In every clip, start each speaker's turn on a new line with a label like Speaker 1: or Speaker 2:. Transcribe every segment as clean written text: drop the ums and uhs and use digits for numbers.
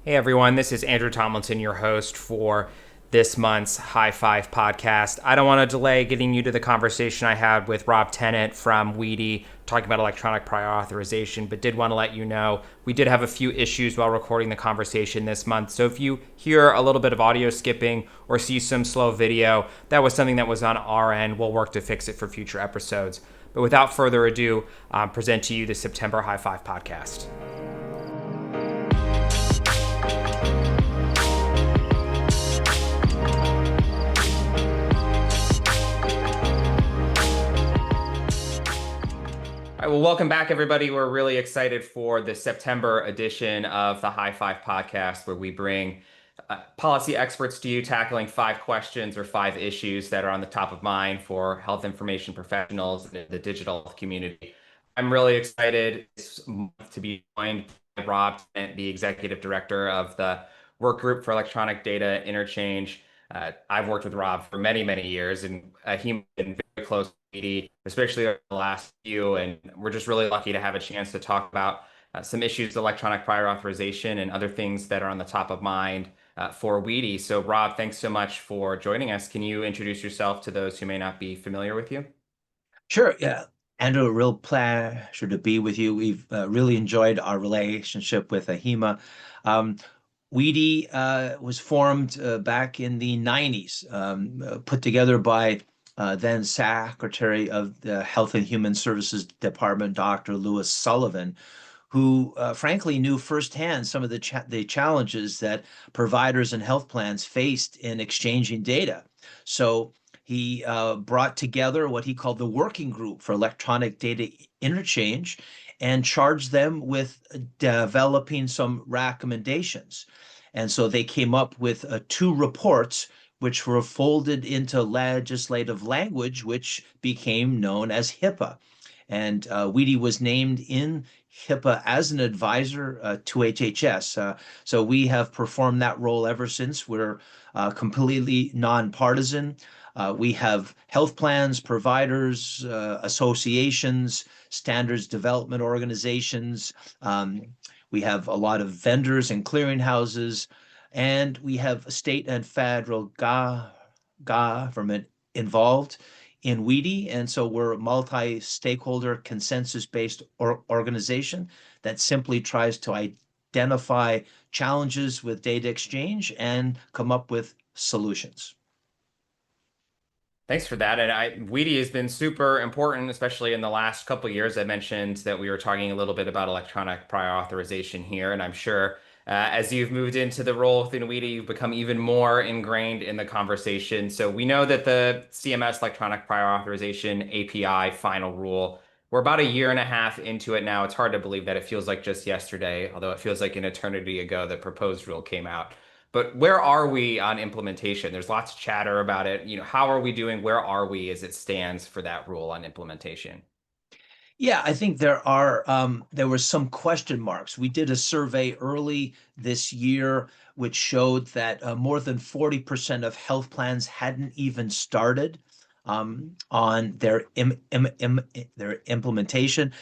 Speaker 1: Hey everyone, this is Andrew Tomlinson, your host for this month's High Five podcast. I don't want to delay getting you to the conversation I had with Rob Tennant from WEDI talking about electronic prior authorization, but did want to let you know we did have a few issues while recording the conversation this month. So if you hear a little bit of audio skipping or see some slow video, that was something that was on our end. We'll work to fix it for future episodes. But without further ado, present to you the September High Five podcast. All right, well, welcome back, everybody. We're really excited for the September edition of the High Five podcast, where we bring policy experts to you tackling 5 questions or 5 issues that are on the top of mind for health information professionals in the digital health community. I'm really excited this month to be joined by Rob Tennant, the Executive Director of the Work Group for Electronic Data Interchange. I've worked with Rob for many, many years, and he's been very close to WEDI, especially over the last few. And we're just really lucky to have a chance to talk about some issues with electronic prior authorization and other things that are on the top of mind for WEDI. So, Rob, thanks so much for joining us. Can you introduce yourself to those who may not be familiar with you?
Speaker 2: Sure, yeah. Andrew, a real pleasure to be with you. We've really enjoyed our relationship with AHIMA. Um, WEDI was formed back in the 90s, put together by then Secretary of the Health and Human Services Department, Dr. Lewis Sullivan, who frankly knew firsthand some of the challenges that providers and health plans faced in exchanging data. So he brought together what he called the Working Group for Electronic Data Interchange and charged them with developing some recommendations. And so they came up with 2 reports, which were folded into legislative language, which became known as HIPAA. And WEDI was named in HIPAA as an advisor to HHS. So we have performed that role ever since. We're completely nonpartisan. We have health plans, providers, associations, standards development organizations. We have a lot of vendors and clearinghouses, and we have state and federal government involved in WEDI. And so we're a multi-stakeholder consensus-based organization that simply tries to identify challenges with data exchange and come up with solutions.
Speaker 1: Thanks for that. And WEDI has been super important, especially in the last couple of years. I mentioned that we were talking a little bit about electronic prior authorization here, and I'm sure as you've moved into the role within WEDI, you've become even more ingrained in the conversation. So we know that the CMS electronic prior authorization API final rule, we're about a year and a half into it now. It's hard to believe that it feels like just yesterday, although it feels like an eternity ago the proposed rule came out. But where are we on implementation? There's lots of chatter about it. How are we doing? Where are we as it stands for that rule on implementation?
Speaker 2: Yeah, I think there were some question marks. We did a survey early this year which showed that more than 40% of health plans hadn't even started on their implementation.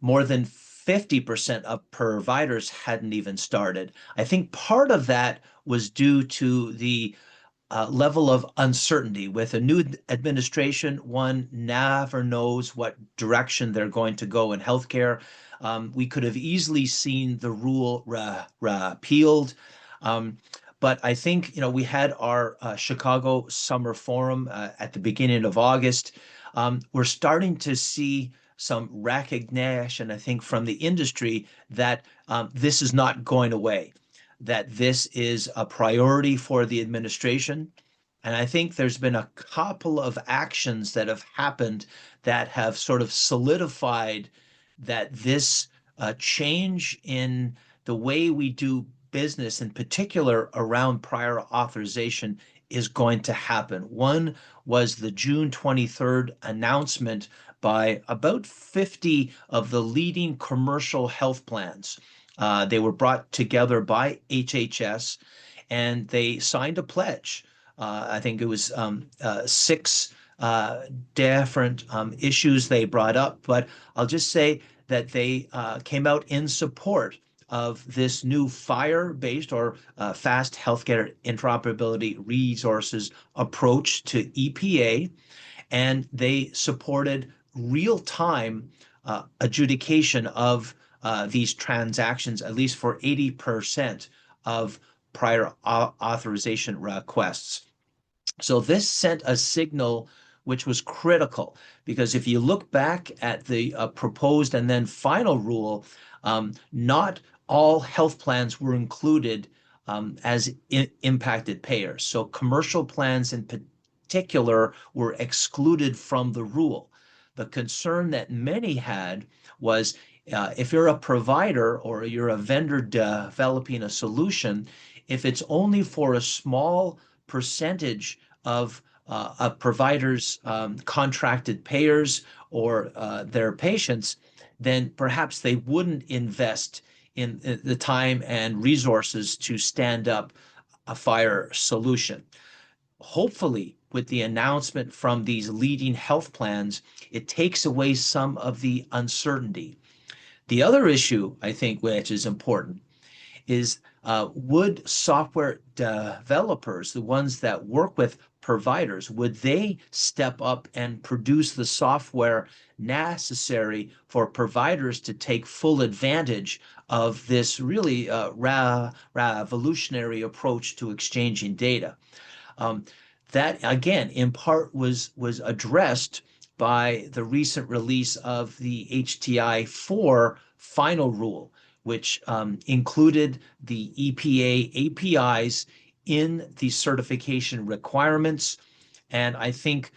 Speaker 2: More than 50% of providers hadn't even started. I think part of that was due to the level of uncertainty. With a new administration, one never knows what direction they're going to go in healthcare. We could have easily seen the rule repealed. Um, but I think, we had our Chicago Summer Forum at the beginning of August. We're starting to see some recognition, I think, from the industry that this is not going away, that this is a priority for the administration. And I think there's been a couple of actions that have happened that have sort of solidified that this change in the way we do business, in particular around prior authorization, is going to happen. One was the June 23rd announcement by about 50 of the leading commercial health plans. They were brought together by HHS and they signed a pledge. I think it was 6 different issues they brought up, but I'll just say that they came out in support of this new FHIR-based or Fast Healthcare Interoperability Resources approach to EPA, and they supported real-time adjudication of these transactions, at least for 80% of prior authorization requests. So this sent a signal which was critical, because if you look back at the proposed and then final rule, not all health plans were included as impacted payers. So commercial plans in particular were excluded from the rule. The concern that many had was if you're a provider or you're a vendor developing a solution, if it's only for a small percentage of a provider's contracted payers or their patients, then perhaps they wouldn't invest in the time and resources to stand up a FHIR solution. Hopefully, with the announcement from these leading health plans, it takes away some of the uncertainty. The other issue, I think, which is important, is would software developers, the ones that work with providers, would they step up and produce the software necessary for providers to take full advantage of this really revolutionary approach to exchanging data? That again, in part, was addressed by the recent release of the HTI-4 final rule, which included the EPA APIs in the certification requirements, and I think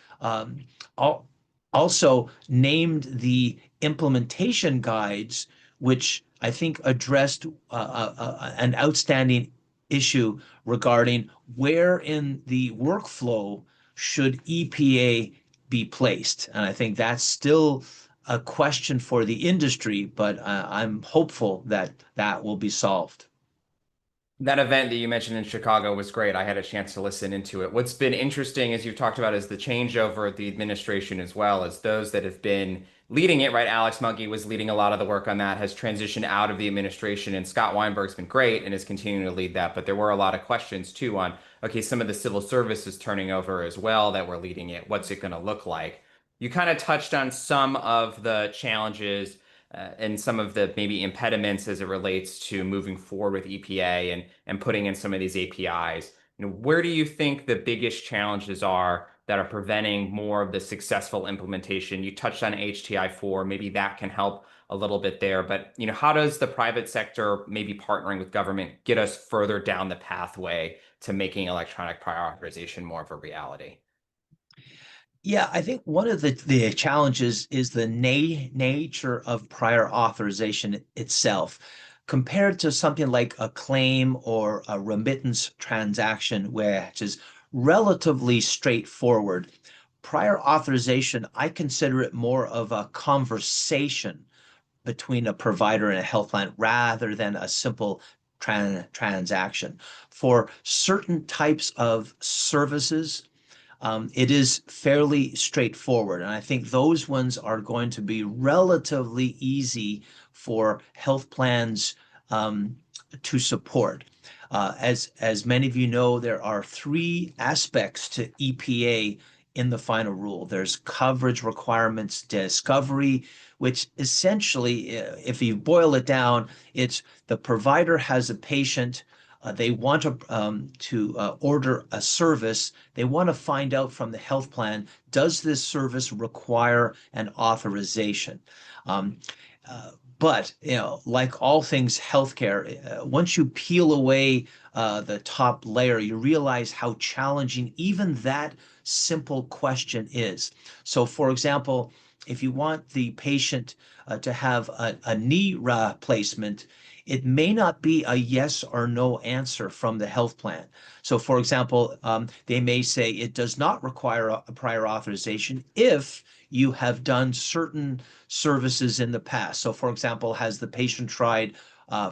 Speaker 2: also named the implementation guides, which I think addressed an outstanding issue regarding where in the workflow should EPA be placed. And I think that's still a question for the industry, but I'm hopeful that that will be solved.
Speaker 1: That event that you mentioned in Chicago was great. I had a chance to listen into it. What's been interesting, as you've talked about, is the changeover at the administration, as well as those that have been leading it, right? Alex Muggy was leading a lot of the work on that, has transitioned out of the administration, and Scott Weinberg's been great and is continuing to lead that. But there were a lot of questions too on, okay, some of the civil services turning over as well that were leading it. What's it going to look like? You kind of touched on some of the challenges and some of the maybe impediments as it relates to moving forward with EPA and putting in some of these APIs. Where do you think the biggest challenges are that are preventing more of the successful implementation? You touched on HTI-4, maybe that can help a little bit there, but how does the private sector, maybe partnering with government, get us further down the pathway to making electronic prior authorization more of a reality?
Speaker 2: Yeah, I think one of the challenges is the nature of prior authorization itself. Compared to something like a claim or a remittance transaction, which is relatively straightforward, prior authorization, I consider it more of a conversation between a provider and a health plan rather than a simple transaction. For certain types of services, it is fairly straightforward. And I think those ones are going to be relatively easy for health plans to support. As many of you know, there are three aspects to EPA in the final rule. There's coverage requirements, discovery, which essentially, if you boil it down, it's the provider has a patient, they want to order a service. They want to find out from the health plan, does this service require an authorization? Um, but like all things healthcare, once you peel away the top layer, you realize how challenging even that simple question is. So, for example, if you want the patient to have a knee replacement, it may not be a yes or no answer from the health plan. So, for example, they may say it does not require a prior authorization if you have done certain services in the past. So, for example, has the patient tried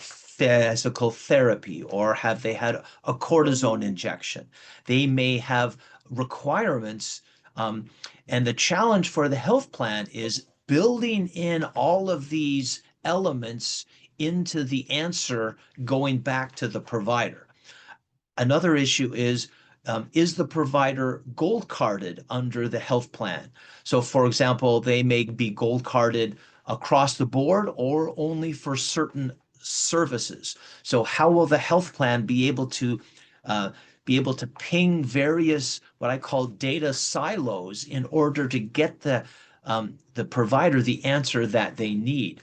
Speaker 2: physical therapy, or have they had a cortisone injection? They may have requirements. And the challenge for the health plan is building in all of these elements into the answer going back to the provider. Another issue is the provider gold carded under the health plan? So, for example, they may be gold carded across the board or only for certain services. So, how will the health plan uh, be able to ping various what I call data silos in order to get the provider the answer that they need?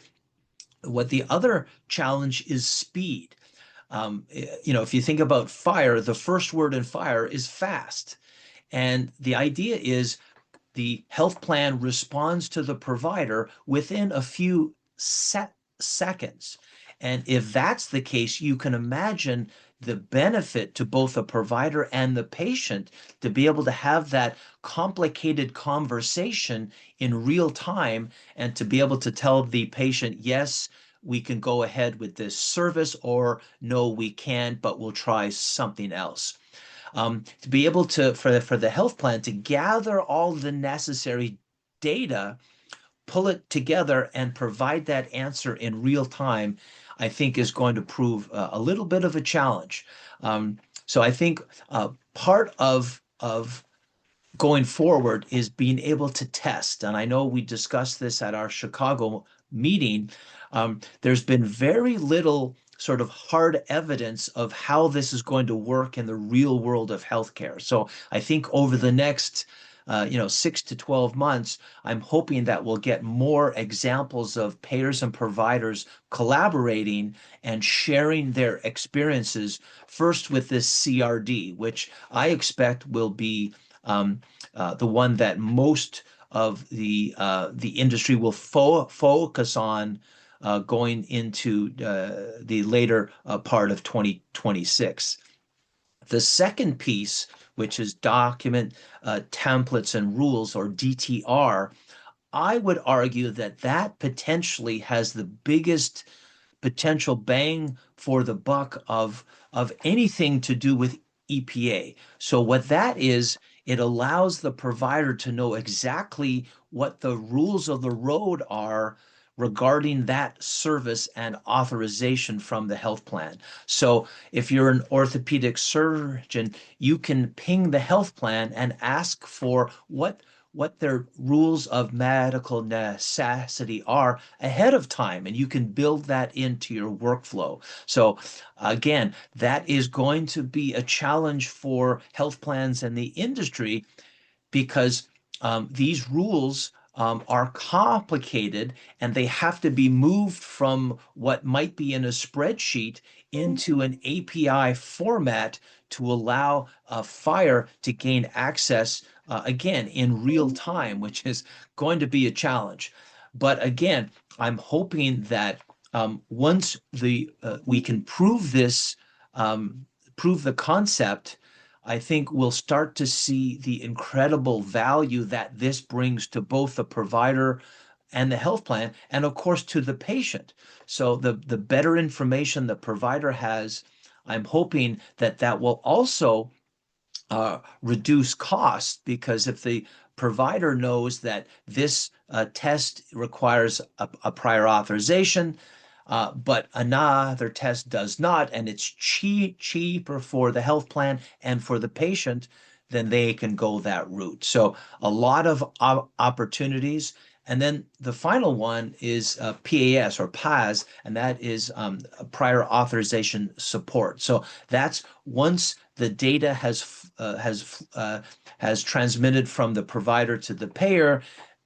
Speaker 2: What the other challenge is speed. If you think about fire, the first word in fire is fast. And the idea is the health plan responds to the provider within a few seconds. And if that's the case, you can imagine the benefit to both the provider and the patient to be able to have that complicated conversation in real time and to be able to tell the patient, yes, we can go ahead with this service, or no, we can't, but we'll try something else. To be able to for the health plan to gather all the necessary data, pull it together, and provide that answer in real time, I think is going to prove a little bit of a challenge. So I think part of going forward is being able to test. And I know we discussed this at our Chicago meeting. There's been very little sort of hard evidence of how this is going to work in the real world of healthcare. So I think over the next 6 to 12 months, I'm hoping that we'll get more examples of payers and providers collaborating and sharing their experiences, first with this CRD, which I expect will be the one that most of the industry will focus on going into the later part of 2026. The second piece, which is document templates and rules, or DTR, I would argue that that potentially has the biggest potential bang for the buck of anything to do with EPA. So what that is, it allows the provider to know exactly what the rules of the road are regarding that service and authorization from the health plan. So if you're an orthopedic surgeon, you can ping the health plan and ask for what their rules of medical necessity are ahead of time, and you can build that into your workflow. So again, that is going to be a challenge for health plans and the industry, because these rules are complicated, and they have to be moved from what might be in a spreadsheet into an API format to allow Fire to gain access again in real time, which is going to be a challenge. But again, I'm hoping that once we can prove the concept, I think we'll start to see the incredible value that this brings to both the provider and the health plan, and of course to the patient. So the better information the provider has, I'm hoping that that will also reduce costs, because if the provider knows that this test requires a prior authorization, but another test does not, and it's cheaper for the health plan and for the patient, then they can go that route. So a lot of opportunities. And then the final one is PAS or PAS, and that is prior authorization support. So that's once the data has transmitted from the provider to the payer,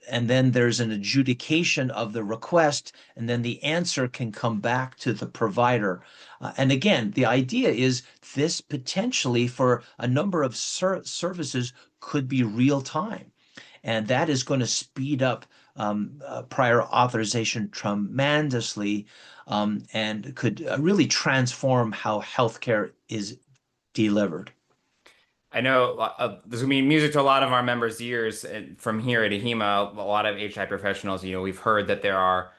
Speaker 2: and then there's an adjudication of the request, and then the answer can come back to the provider. And again, the idea is this potentially for a number of services could be real time. And that is going to speed up prior authorization tremendously, and could really transform how healthcare is delivered.
Speaker 1: I know this will mean music to a lot of our members' ears, and from here at AHIMA, a lot of HI professionals, we've heard that there are,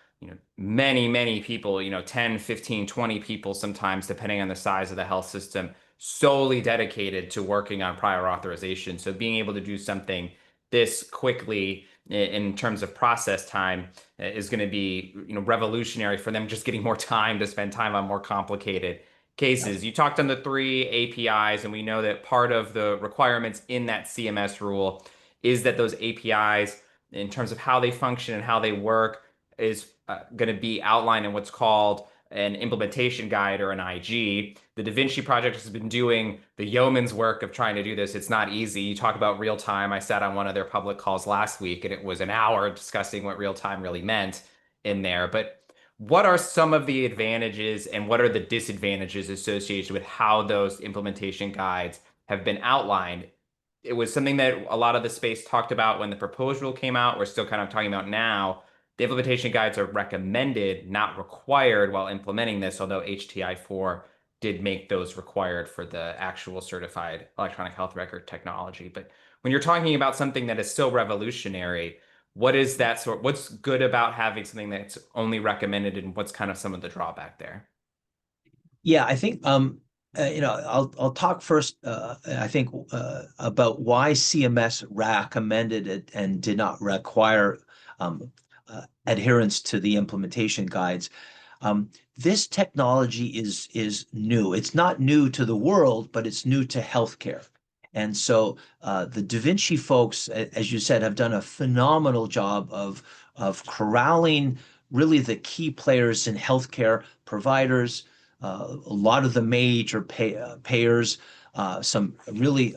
Speaker 1: many, many people, 10, 15, 20 people sometimes, depending on the size of the health system, solely dedicated to working on prior authorization. So being able to do something this quickly, in terms of process time is going to be, revolutionary for them, just getting more time to spend time on more complicated cases. You talked on the three APIs, and we know that part of the requirements in that CMS rule is that those APIs, in terms of how they function and how they work, is going to be outlined in what's called an implementation guide or an IG. The Da Vinci Project has been doing the yeoman's work of trying to do this. It's not easy. You talk about real time. I sat on one of their public calls last week, and it was an hour discussing what real time really meant in there. But what are some of the advantages and what are the disadvantages associated with how those implementation guides have been outlined? It was something that a lot of the space talked about when the proposed rule came out. We're still kind of talking about now. The implementation guides are recommended, not required while implementing this, although HTI-4 did make those required for the actual certified electronic health record technology. But when you're talking about something that is so revolutionary, what's good about having something that's only recommended and what's kind of some of the drawback there?
Speaker 2: Yeah, I think I'll talk first. I think about why CMS recommended it and did not require adherence to the implementation guides. This technology is new. It's not new to the world, but it's new to healthcare. And so the Da Vinci folks, as you said, have done a phenomenal job of corralling really the key players in healthcare, providers, a lot of the major payers, some really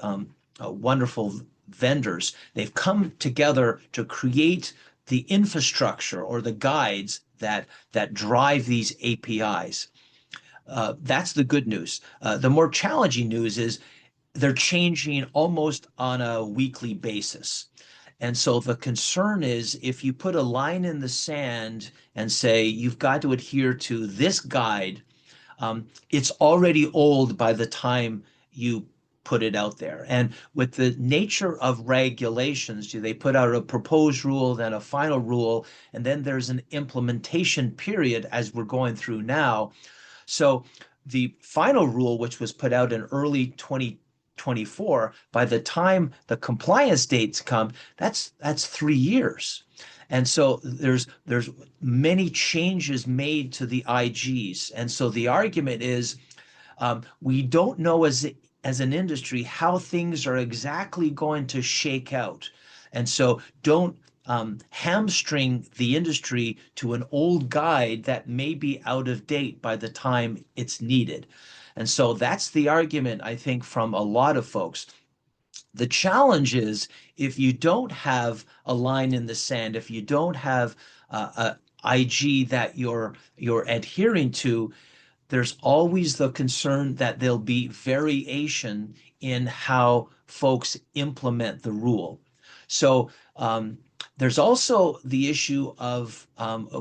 Speaker 2: wonderful vendors. They've come together to create the infrastructure or the guides that drive these APIs. That's the good news. The more challenging news is they're changing almost on a weekly basis. And so the concern is if you put a line in the sand and say you've got to adhere to this guide, it's already old by the time you put it out there. And with the nature of regulations, they put out a proposed rule, then a final rule, and then there's an implementation period as we're going through now. So the final rule, which was put out in early 2024, by the time the compliance dates come, that's 3 years. And so there's many changes made to the IGs. And so the argument is we don't know as an industry how things are exactly going to shake out. And so don't hamstring the industry to an old guide that may be out of date by the time it's needed. And so that's the argument, I think, from a lot of folks. The challenge is if you don't have a line in the sand, if you don't have a IG that you're adhering to, there's always the concern that there'll be variation in how folks implement the rule. So there's also the issue of,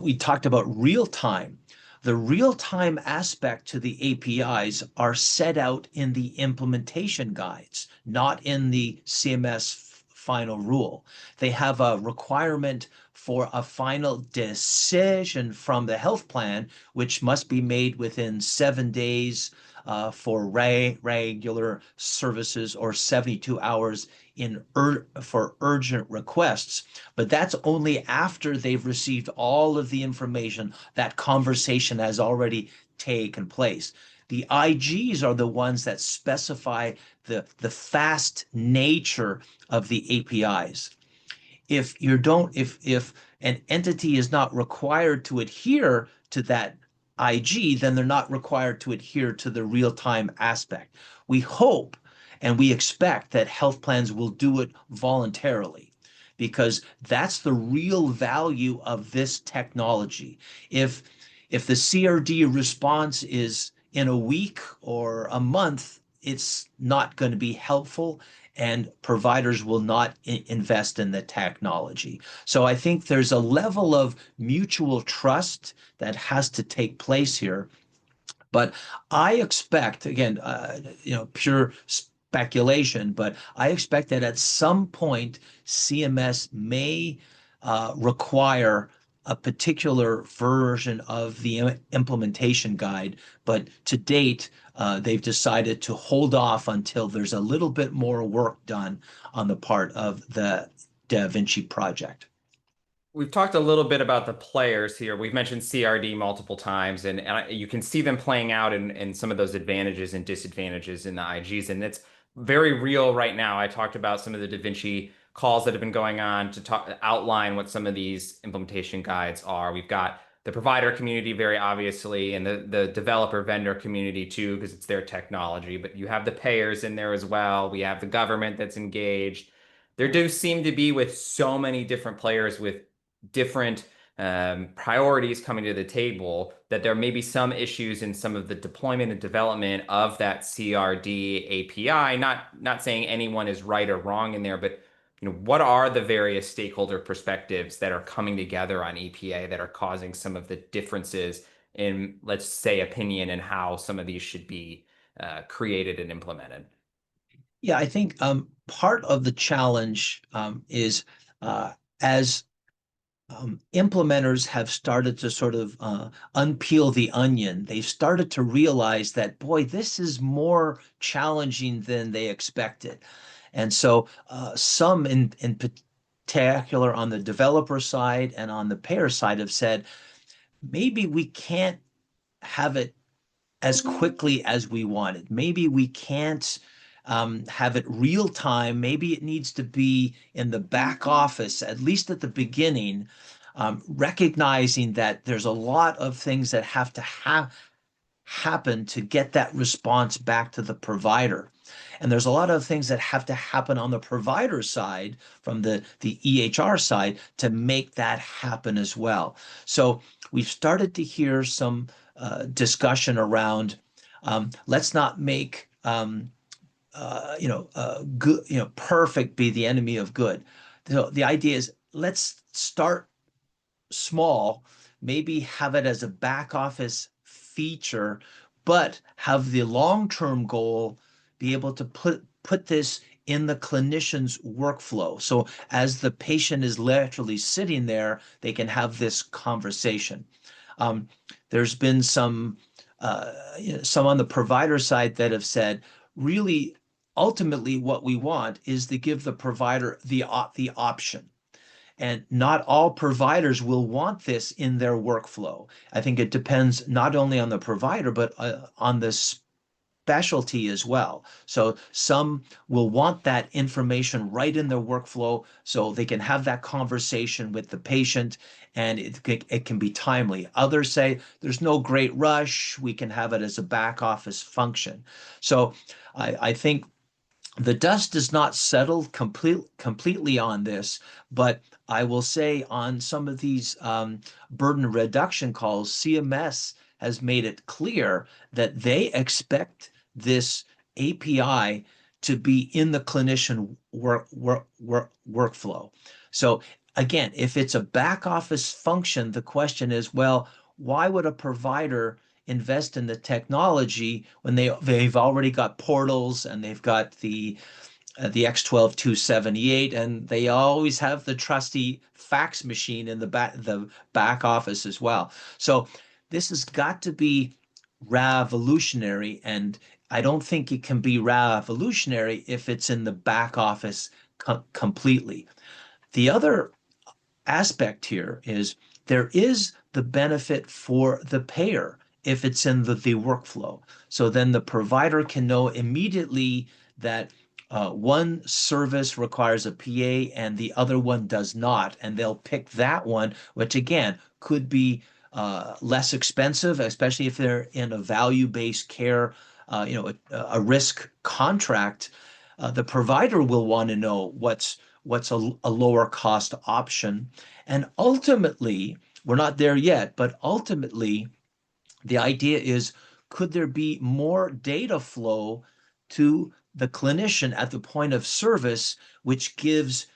Speaker 2: we talked about real time. The real time aspect to the APIs are set out in the implementation guides, not in the CMS final rule. They have a requirement for a final decision from the health plan, which must be made within 7 days for regular services or 72 hours for urgent requests. But that's only after they've received all of the information. That conversation has already taken place. The IGs are the ones that specify the fast nature of the APIs. If an entity is not required to adhere to that IG, then they're not required to adhere to the real-time aspect. We hope and we expect that health plans will do it voluntarily because that's the real value of this technology. If the CRD response is in a week or a month, it's not going to be helpful and providers will not invest in the technology. So I think there's a level of mutual trust that has to take place here. But I expect, again, pure speculation, but I expect that at some point CMS may require a particular version of the implementation guide, but to date, they've decided to hold off until there's a little bit more work done on the part of the Da Vinci project.
Speaker 1: We've talked a little bit about the players here. We've mentioned CRD multiple times, and you can see them playing out in some of those advantages and disadvantages in the IGs, and it's very real right now. I talked about some of the Da Vinci calls that have been going on to outline what some of these implementation guides are. We've got the provider community, very obviously, and the developer vendor community too, because it's their technology. But you have the payers in there as well. We have the government that's engaged. There do seem to be with so many different players with different priorities coming to the table, that there may be some issues in some of the deployment and development of that CRD API. Not saying anyone is right or wrong in there, but what are the various stakeholder perspectives that are coming together on EPA that are causing some of the differences in, let's say, opinion and how some of these should be created and implemented?
Speaker 2: Yeah, I think part of the challenge is as implementers have started to sort of unpeel the onion. They've started to realize that, boy, this is more challenging than they expected. And so some in particular on the developer side and on the payer side have said, maybe we can't have it as quickly as we wanted. Maybe we can't have it real time. Maybe it needs to be in the back office, at least at the beginning, recognizing that there's a lot of things that have to happen to get that response back to the provider. And there's a lot of things that have to happen on the provider side from the EHR side to make that happen as well. So we've started to hear some discussion around let's not make good, perfect be the enemy of good. So the idea is let's start small, maybe have it as a back office feature, but have the long-term goal be able to put this in the clinician's workflow. So as the patient is literally sitting there, they can have this conversation. Um, there's been some on the provider side that have said, really, ultimately, what we want is to give the provider the option. And not all providers will want this in their workflow. I think it depends not only on the provider, but on the specialty as well. So some will want that information right in their workflow so they can have that conversation with the patient and it can be timely. Others say there's no great rush. We can have it as a back office function. So I think the dust is not settled completely on this, but I will say on some of these burden reduction calls, CMS has made it clear that they expect this API to be in the clinician workflow. So again, if it's a back office function, the question is, well, why would a provider invest in the technology when they've already got portals and they've got the X12278 and they always have the trusty fax machine in the back office as well. So this has got to be revolutionary, and I don't think it can be revolutionary if it's in the back office completely. The other aspect here is there is the benefit for the payer if it's in the workflow. So then the provider can know immediately that one service requires a PA and the other one does not, and they'll pick that one, which again could be less expensive, especially if they're in a value-based care, a risk contract. The provider will want to know what's a lower cost option. And ultimately, we're not there yet, but ultimately, the idea is could there be more data flow to the clinician at the point of service, which gives,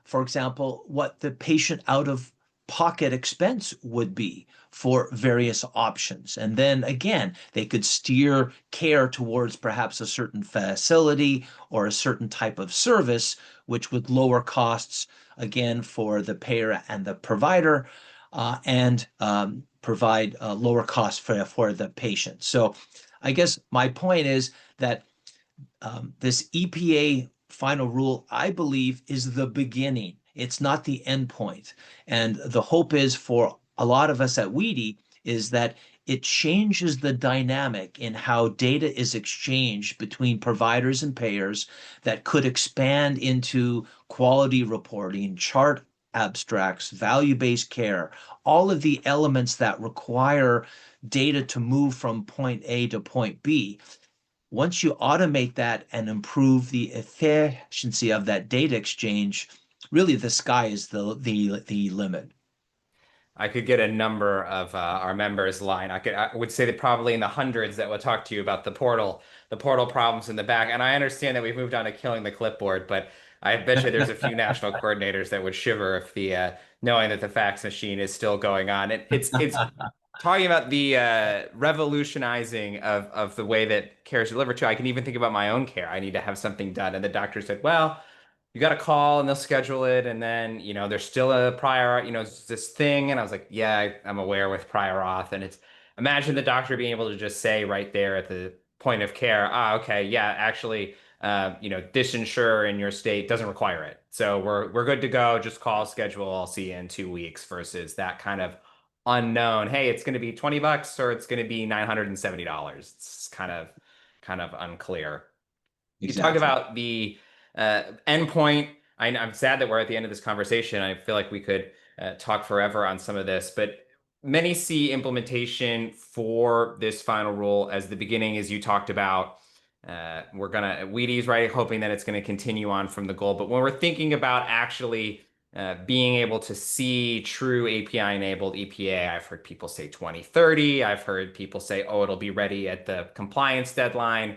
Speaker 2: for example, what the patient out of pocket expense would be for various options. And then again, they could steer care towards perhaps a certain facility or a certain type of service, which would lower costs again for the payer and the provider, and provide lower costs for the patient. So I guess my point is that this EPA final rule, I believe, is the beginning. It's not the endpoint. And the hope is for a lot of us at WEDI is that it changes the dynamic in how data is exchanged between providers and payers that could expand into quality reporting, chart abstracts, value-based care, all of the elements that require data to move from point A to point B. Once you automate that and improve the efficiency of that data exchange, really the sky is the limit.
Speaker 1: I could get a number of our members line. I would say that probably in the hundreds that will talk to you about the portal problems in the back. And I understand that we've moved on to killing the clipboard, but I bet you there's a few national coordinators that would shiver if the knowing that the fax machine is still going on. It's talking about the revolutionizing of the way that care is delivered to. I can even think about my own care. I need to have something done, and the doctor said, "Well, you got to call and they'll schedule it, and then there's still a prior, this thing." And I was like, "Yeah, I'm aware with prior auth." And it's imagine the doctor being able to just say right there at the point of care, "Ah, okay, yeah, actually." This insurer in your state doesn't require it. So we're good to go. Just call, schedule. I'll see you in 2 weeks versus that kind of unknown. Hey, it's going to be $20 or it's going to be $970. It's kind of unclear. You talk
Speaker 2: Exactly.
Speaker 1: about the endpoint. I'm sad that we're at the end of this conversation. I feel like we could talk forever on some of this, but many see implementation for this final rule as the beginning, as you talked about. WEDI's right, hoping that it's going to continue on from the goal. But when we're thinking about actually being able to see true API enabled EPA, I've heard people say 2030. I've heard people say, oh, it'll be ready at the compliance deadline.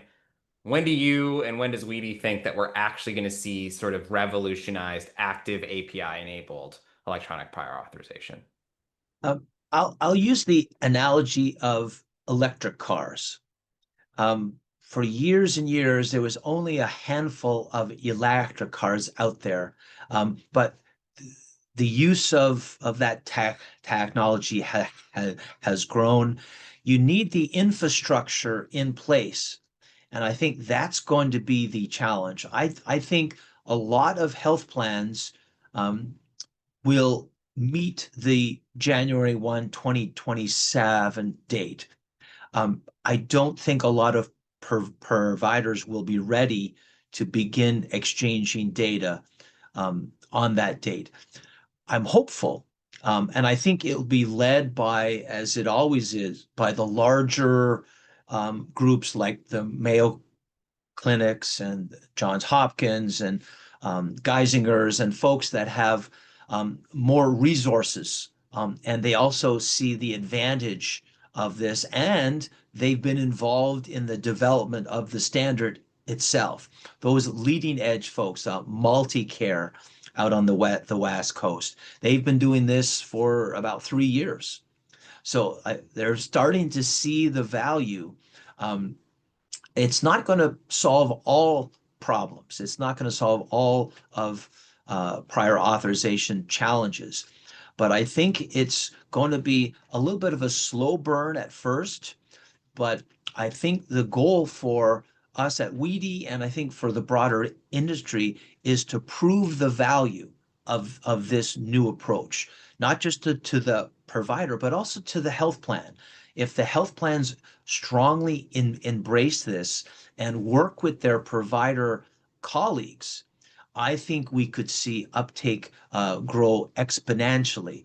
Speaker 1: When do you and when does WEDI think that we're actually going to see sort of revolutionized active API enabled electronic prior authorization?
Speaker 2: I'll use the analogy of electric cars. For years and years, there was only a handful of electric cars out there, but the use of that technology has grown. You need the infrastructure in place, and I think that's going to be the challenge. I think a lot of health plans um, will meet the January 1, 2027 date. I don't think a lot of providers will be ready to begin exchanging data on that date. I'm hopeful, and I think it'll be led by, as it always is, by the larger groups like the Mayo Clinics and Johns Hopkins and Geisinger's and folks that have more resources. And they also see the advantage of this, and they've been involved in the development of the standard itself. Those leading edge folks, multi-care out on the West Coast, they've been doing this for about 3 years. So they're starting to see the value. Um, it's not going to solve all problems. It's not going to solve all of prior authorization challenges. But I think it's going to be a little bit of a slow burn at first. But I think the goal for us at WEDI and I think for the broader industry is to prove the value of this new approach, not just to the provider, but also to the health plan. If the health plans strongly embrace this and work with their provider colleagues, I think we could see uptake grow exponentially.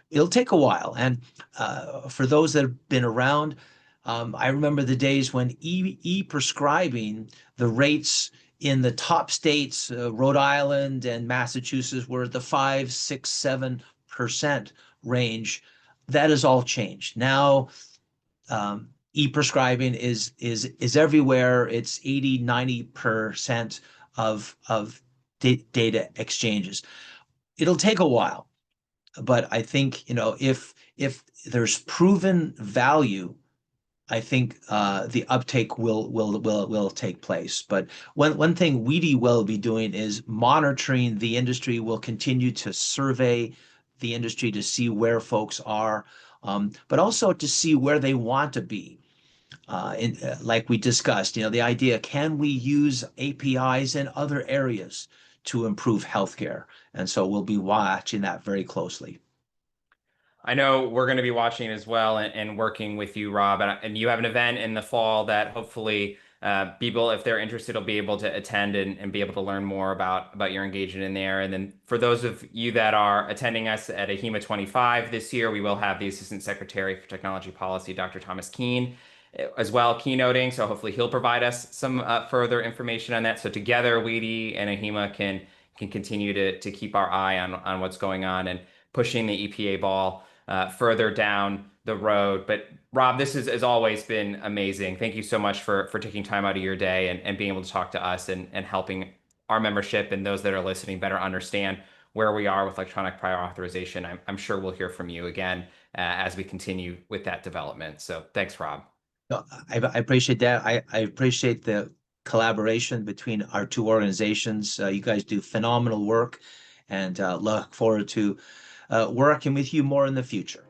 Speaker 2: It'll take a while. And for those that have been around, I remember the days when e-prescribing, the rates in the top states, Rhode Island and Massachusetts, were at the 5, 6, 7% range. That has all changed. Now, e-prescribing is everywhere. It's 80, 90% of data exchanges. It'll take a while, but I think, if there's proven value, I think the uptake will take place. But one thing WEDI will be doing is monitoring the industry. We'll continue to survey the industry to see where folks are, but also to see where they want to be. Like we discussed, the idea, can we use APIs in other areas to improve healthcare. And so we'll be watching that very closely.
Speaker 1: I know we're going to be watching as well and working with you, Rob. And you have an event in the fall that hopefully people, if they're interested, will be able to attend and be able to learn more about your engagement in there. And then for those of you that are attending us at AHIMA 25 this year, we will have the Assistant Secretary for Technology Policy, Dr. Thomas Keene, as well, keynoting. So hopefully he'll provide us some further information on that. So together, WEDI and AHIMA can continue to keep our eye on what's going on and pushing the EPA ball further down the road. But Rob, this has always been amazing. Thank you so much for taking time out of your day and being able to talk to us and helping our membership and those that are listening better understand where we are with electronic prior authorization. I'm sure we'll hear from you again as we continue with that development. So thanks, Rob.
Speaker 2: No, I appreciate that. I appreciate the collaboration between our two organizations. You guys do phenomenal work, and look forward to working with you more in the future.